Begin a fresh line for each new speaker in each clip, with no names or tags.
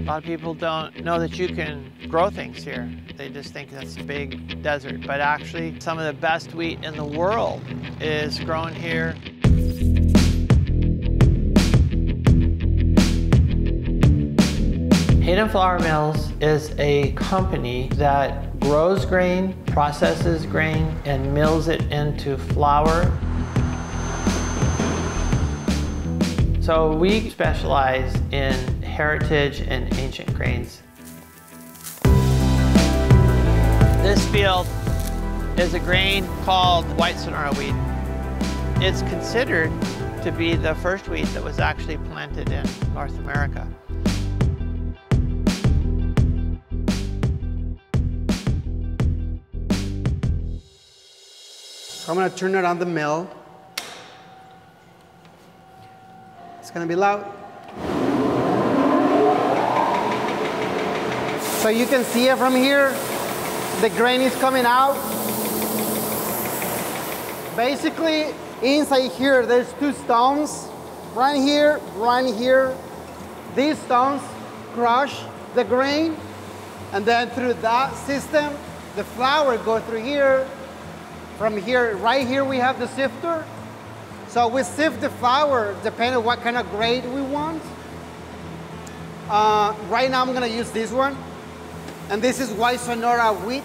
lot of people don't know that you can grow things here. They just think that's a big desert, but actually some of the best wheat in the world is grown here. Hayden Flour Mills is a company that grows grain, processes grain, and mills it into flour. So we specialize in heritage and ancient grains. This field is a grain called white Sonora wheat. It's considered to be the first wheat that was actually planted in North America.
I'm going to turn it on the mill. It's going to be loud. So you can see it from here. The grain is coming out. Basically, inside here, there's two stones. Right here, right here. These stones crush the grain. And then through that system, the flour goes through here. From here, right here, we have the sifter. So we sift the flour depending on what kind of grade we want. Right now, I'm gonna use this one. And this is white Sonora wheat.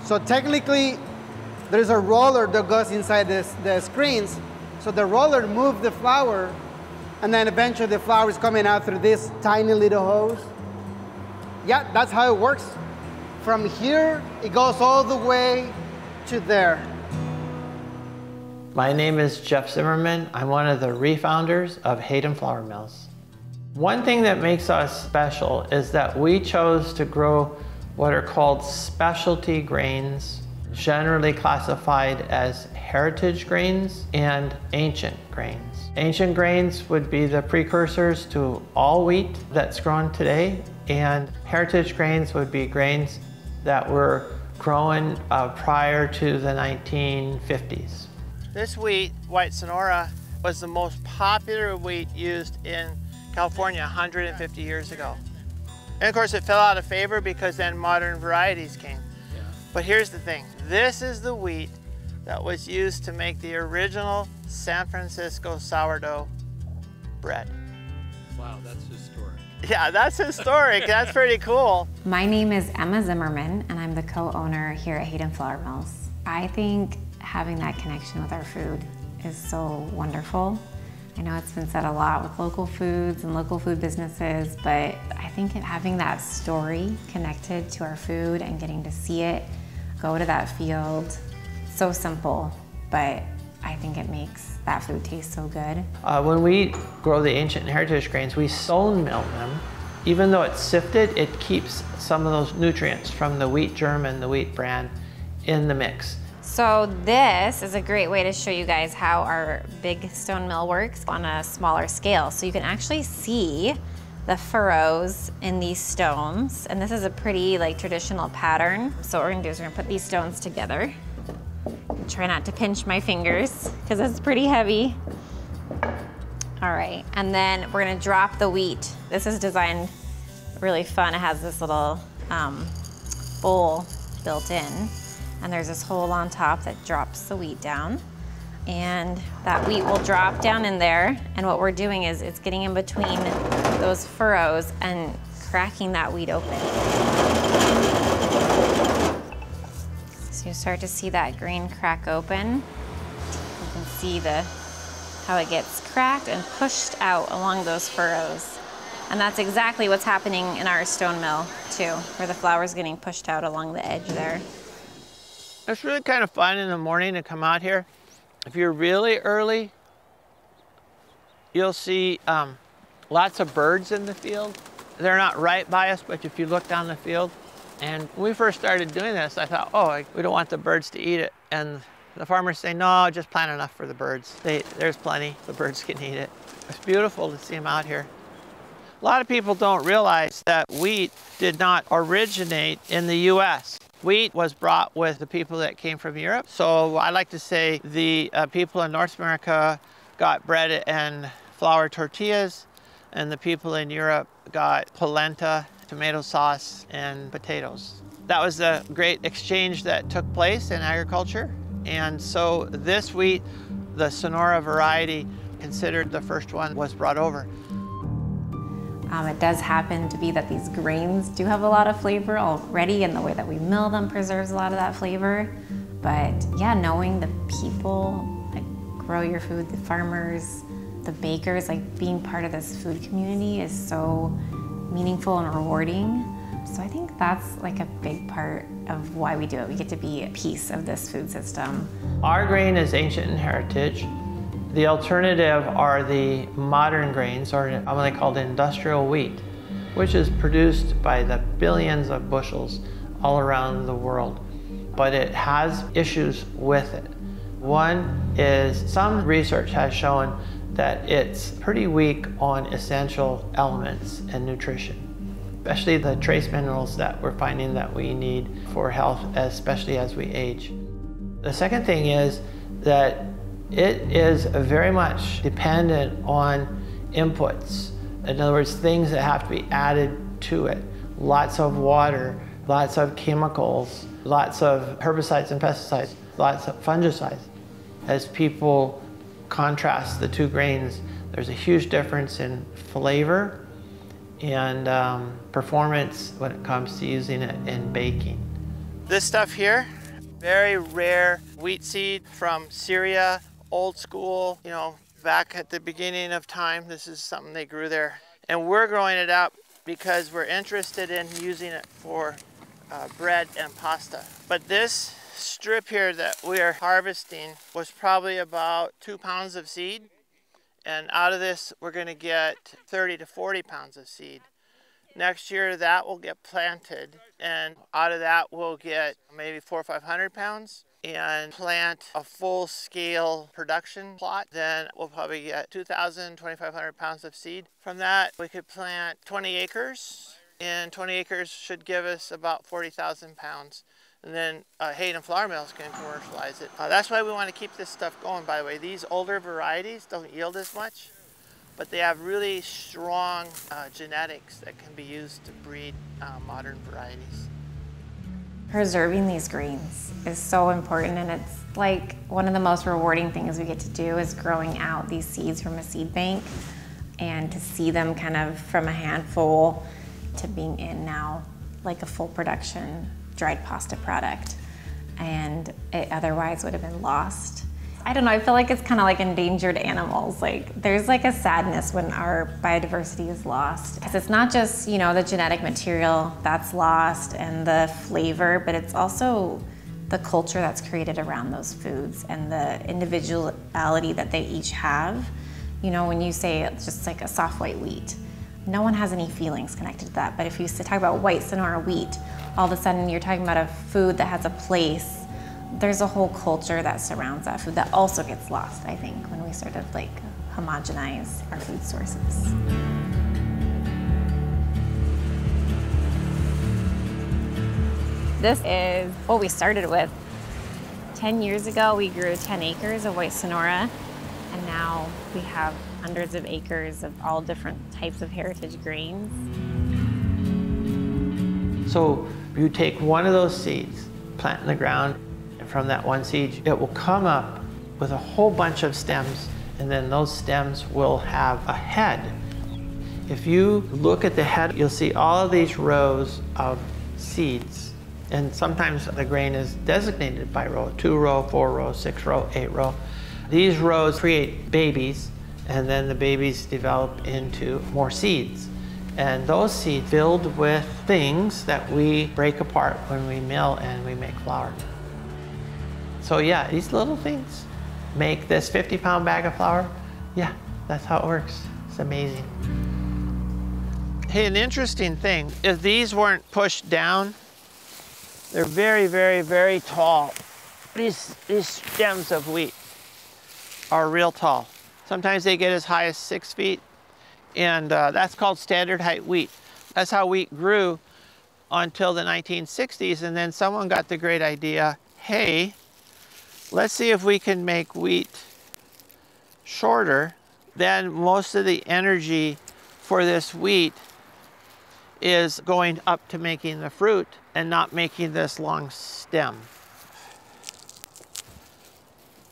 So technically, there's a roller that goes inside the screens. So the roller moves the flour, and then eventually the flour is coming out through this tiny little hose. Yeah, that's how it works. From here, it goes all the way to there.
My name is Jeff Zimmerman. I'm one of the re-founders of Hayden Flour Mills. One thing that makes us special is that we chose to grow what are called specialty grains, generally classified as heritage grains and ancient grains. Ancient grains would be the precursors to all wheat that's grown today, and heritage grains would be grains that were grown prior to the 1950s. This wheat, white Sonora, was the most popular wheat used in California 150 years ago. And of course it fell out of favor because then modern varieties came. Yeah. But here's the thing, this is the wheat that was used to make the original San Francisco sourdough bread.
Wow, that's historic.
Yeah, that's historic. That's pretty cool.
My name is Emma Zimmerman, and I'm the co-owner here at Hayden Flour Mills. I think having that connection with our food is so wonderful. I know it's been said a lot with local foods and local food businesses, but I think having that story connected to our food and getting to see it, go to that field, so simple, but I think it makes that food taste so good.
When we grow the ancient and heritage grains, we stone mill them. Even though it's sifted, it keeps some of those nutrients from the wheat germ and the wheat bran in the mix.
So this is a great way to show you guys how our big stone mill works on a smaller scale. So you can actually see the furrows in these stones. And this is a pretty traditional pattern. So what we're gonna do is we're gonna put these stones together. Try not to pinch my fingers because it's pretty heavy. All right, and then we're gonna drop the wheat. This is designed really fun. It has this little bowl built in, and there's this hole on top that drops the wheat down. And that wheat will drop down in there, and what we're doing is it's getting in between those furrows and cracking that wheat open. So you start to see that grain crack open. You can see how it gets cracked and pushed out along those furrows. And that's exactly what's happening in our stone mill too, where the flour's getting pushed out along the edge there.
It's really kind of fun in the morning to come out here. If you're really early, you'll see lots of birds in the field. They're not right by us, but if you look down the field, and when we first started doing this, I thought, oh, we don't want the birds to eat it. And the farmers say, no, just plant enough for the birds. There's plenty, the birds can eat it. It's beautiful to see them out here. A lot of people don't realize that wheat did not originate in the US. Wheat was brought with the people that came from Europe. So I like to say the people in North America got bread and flour tortillas, and the people in Europe got polenta, tomato sauce, and potatoes. That was the great exchange that took place in agriculture. And so this wheat, the Sonora variety, considered the first one, was brought over.
It does happen to be that these grains do have a lot of flavor already, and the way that we mill them preserves a lot of that flavor. But yeah, knowing the people that grow your food, the farmers, the bakers, like being part of this food community is so meaningful and rewarding. So I think that's like a big part of why we do it. We get to be a piece of this food system.
Our grain is ancient in heritage. The alternative are the modern grains, or commonly called industrial wheat, which is produced by the billions of bushels all around the world. But it has issues with it. One is some research has shown that it's pretty weak on essential elements and nutrition, especially the trace minerals that we're finding that we need for health, especially as we age. The second thing is that it is very much dependent on inputs. In other words, things that have to be added to it. Lots of water, lots of chemicals, lots of herbicides and pesticides, lots of fungicides. As people contrast the two grains, there's a huge difference in flavor and performance when it comes to using it in baking. This stuff here, very rare wheat seed from Syria, old school, you know, back at the beginning of time. This is something they grew there. And we're growing it up because we're interested in using it for bread and pasta. But this strip here that we're harvesting was probably about 2 pounds of seed. And out of this, we're gonna get 30 to 40 pounds of seed. Next year, that will get planted. And out of that, we'll get maybe 400 or 500 pounds and plant a full-scale production plot. Then we'll probably get 2,000, 2,500 pounds of seed. From that, we could plant 20 acres. And 20 acres should give us about 40,000 pounds. And then Hayden Flour Mills can commercialize it. That's why we want to keep this stuff going, by the way. These older varieties don't yield as much, but they have really strong genetics that can be used to breed modern varieties.
Preserving these grains is so important, and it's like one of the most rewarding things we get to do is growing out these seeds from a seed bank, and to see them kind of from a handful to being in now like a full production dried pasta product, and it otherwise would have been lost. I don't know, I feel like it's kind of like endangered animals. Like there's like a sadness when our biodiversity is lost. Because it's not just, you know, the genetic material that's lost and the flavor, but it's also the culture that's created around those foods and the individuality that they each have. You know, when you say it's just like a soft white wheat, no one has any feelings connected to that. But if you talk about white Sonora wheat, all of a sudden you're talking about a food that has a place. There's a whole culture that surrounds that food that also gets lost, I think, when we sort of like homogenize our food sources. This is what we started with. 10 years ago, we grew 10 acres of white Sonora, and now we have hundreds of acres of all different types of heritage grains.
So you take one of those seeds, plant in the ground, and from that one seed, it will come up with a whole bunch of stems, and then those stems will have a head. If you look at the head, you'll see all of these rows of seeds. And sometimes the grain is designated by row, 2 row, 4 row, 6 row, 8 row. These rows create babies, and then the babies develop into more seeds. And those seeds filled with things that we break apart when we mill and we make flour. So yeah, these little things make this 50-pound bag of flour. Yeah, that's how it works. It's amazing. Hey, an interesting thing, if these weren't pushed down, they're very, very, very tall. These stems of wheat are real tall. Sometimes they get as high as 6 feet, and that's called standard height wheat. That's how wheat grew until the 1960s, and then someone got the great idea, hey, let's see if we can make wheat shorter, then most of the energy for this wheat is going up to making the fruit and not making this long stem.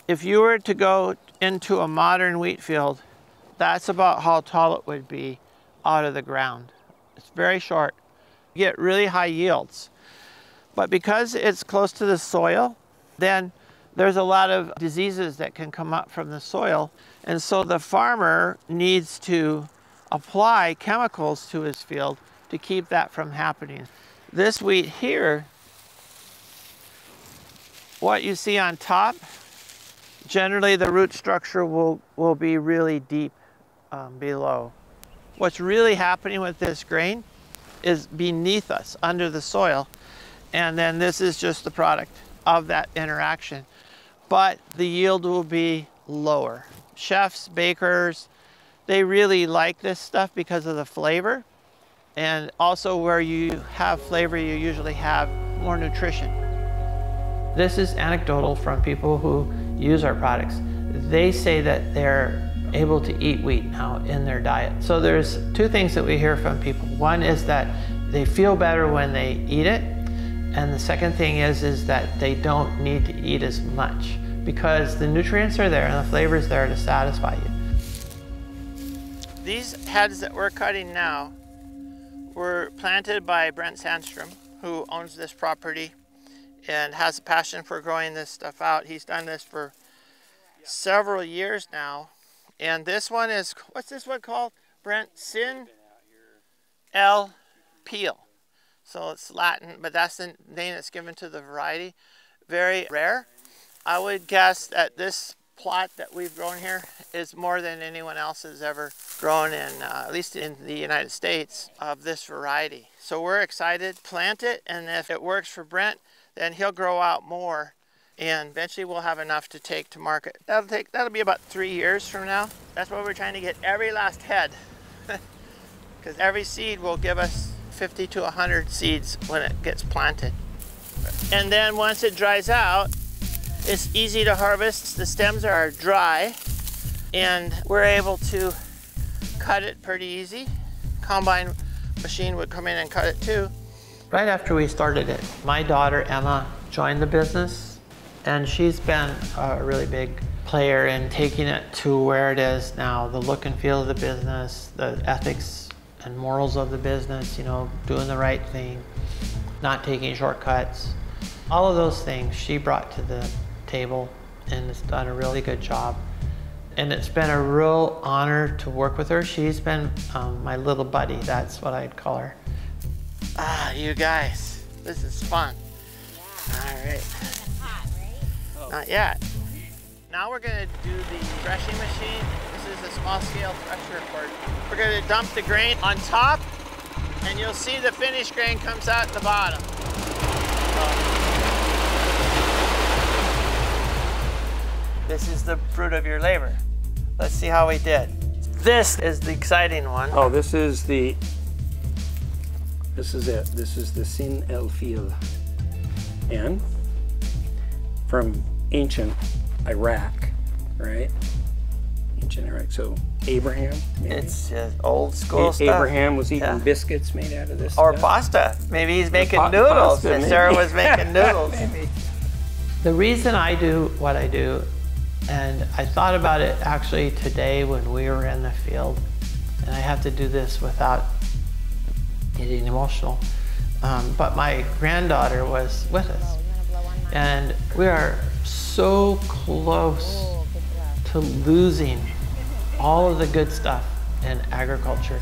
If you were to go into a modern wheat field, that's about how tall it would be out of the ground. It's very short. You get really high yields. But because it's close to the soil, then there's a lot of diseases that can come up from the soil. And so the farmer needs to apply chemicals to his field to keep that from happening. This wheat here, what you see on top, generally the root structure will be really deep below. What's really happening with this grain is beneath us, under the soil, and then this is just the product of that interaction. But the yield will be lower. Chefs, bakers, they really like this stuff because of the flavor. And also where you have flavor, you usually have more nutrition. This is anecdotal from people who use our products. They say that they're able to eat wheat now in their diet. So there's two things that we hear from people. One is that they feel better when they eat it. And the second thing is that they don't need to eat as much because the nutrients are there and the flavor is there to satisfy you. These heads that we're cutting now were planted by Brent Sandstrom, who owns this property and has a passion for growing this stuff out. He's done this for several years now. And this one is, what's this one called, Brent? Sin El Peel. So it's Latin, but that's the name that's given to the variety. Very rare. I would guess that this plot that we've grown here is more than anyone else has ever grown in, at least in the United States, of this variety. So we're excited, plant it, and if it works for Brent, then he'll grow out more, and eventually we'll have enough to take to market. That'll be about 3 years from now. That's why we're trying to get every last head, because every seed will give us 50 to 100 seeds when it gets planted. And then once it dries out, it's easy to harvest. The stems are dry and we're able to cut it pretty easy. Combine machine would come in and cut it too. Right after we started it, my daughter Emma joined the business, and she's been a really big player in taking it to where it is now, the look and feel of the business, the ethics and morals of the business, you know, doing the right thing, not taking shortcuts. All of those things she brought to the table and has done a really good job. And it's been a real honor to work with her. She's been my little buddy, that's what I'd call her. Ah, you guys, this is fun. Yeah. All right.
It's hot, right? Oh.
Not yet. Now we're gonna do the threshing machine. This is a small scale thresher report. We're gonna dump the grain on top, and you'll see the finished grain comes out the bottom. This is the fruit of your labor. Let's see how we did. This is the exciting one.
Oh, this is it. This is the Sin El Fil. And from ancient Iraq, right? Ancient Iraq. So Abraham, maybe?
It's just old school stuff.
Abraham was eating biscuits made out of this
or
stuff.
Pasta. Maybe he's making noodles.
Pasta,
and Sarah was making noodles.
Maybe.
The reason I do what I do, and I thought about it actually today when we were in the field, and I have to do this without getting emotional, but my granddaughter was with us, and we are so close to losing all of the good stuff in agriculture.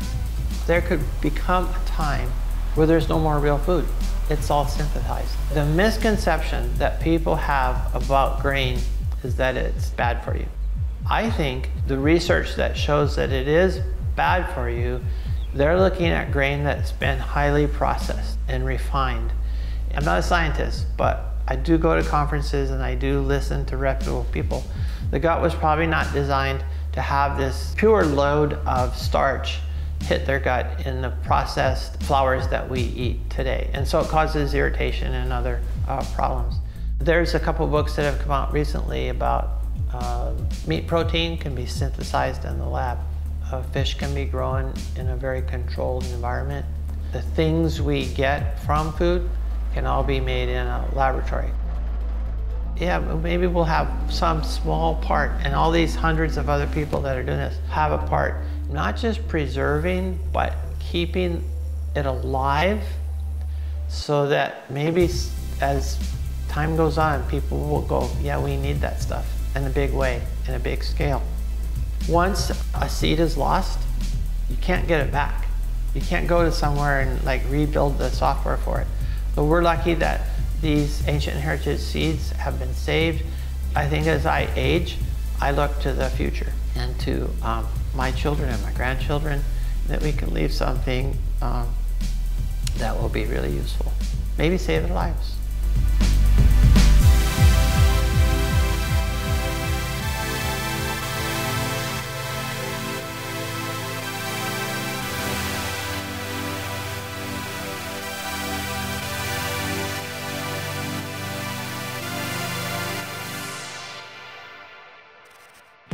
There could become a time where there's no more real food. It's all synthesized. The misconception that people have about grain is that it's bad for you. I think the research that shows that it is bad for you, they're looking at grain that's been highly processed and refined. I'm not a scientist, but I do go to conferences and I do listen to reputable people. The gut was probably not designed to have this pure load of starch hit their gut in the processed flours that we eat today. And so it causes irritation and other problems. There's a couple books that have come out recently about Meat protein can be synthesized in the lab. Fish can be grown in a very controlled environment. The things we get from food can all be made in a laboratory. Yeah, maybe we'll have some small part, and all these hundreds of other people that are doing this have a part, not just preserving, but keeping it alive, so that maybe as time goes on, people will go, yeah, we need that stuff in a big way, in a big scale. Once a seed is lost, you can't get it back. You can't go to somewhere and like rebuild the software for it. But we're lucky that these ancient heritage seeds have been saved. I think as I age, I look to the future and to my children and my grandchildren, that we can leave something that will be really useful. Maybe save their lives.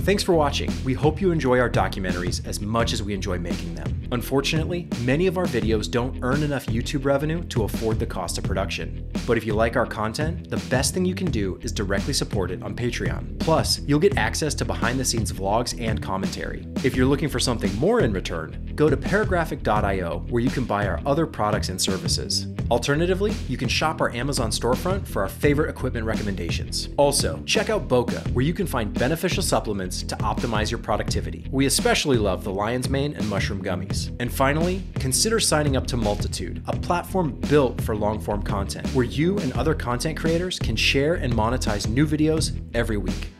Thanks for watching. We hope you enjoy our documentaries as much as we enjoy making them. Unfortunately, many of our videos don't earn enough YouTube revenue to afford the cost of production. But if you like our content, the best thing you can do is directly support it on Patreon. Plus, you'll get access to behind-the-scenes vlogs and commentary. If you're looking for something more in return, go to paragraphic.io, where you can buy our other products and services. Alternatively, you can shop our Amazon storefront for our favorite equipment recommendations. Also, check out Boca, where you can find beneficial supplements to optimize your productivity. We especially love the lion's mane and mushroom gummies. And finally, consider signing up to Multitude, a platform built for long-form content, where you and other content creators can share and monetize new videos every week.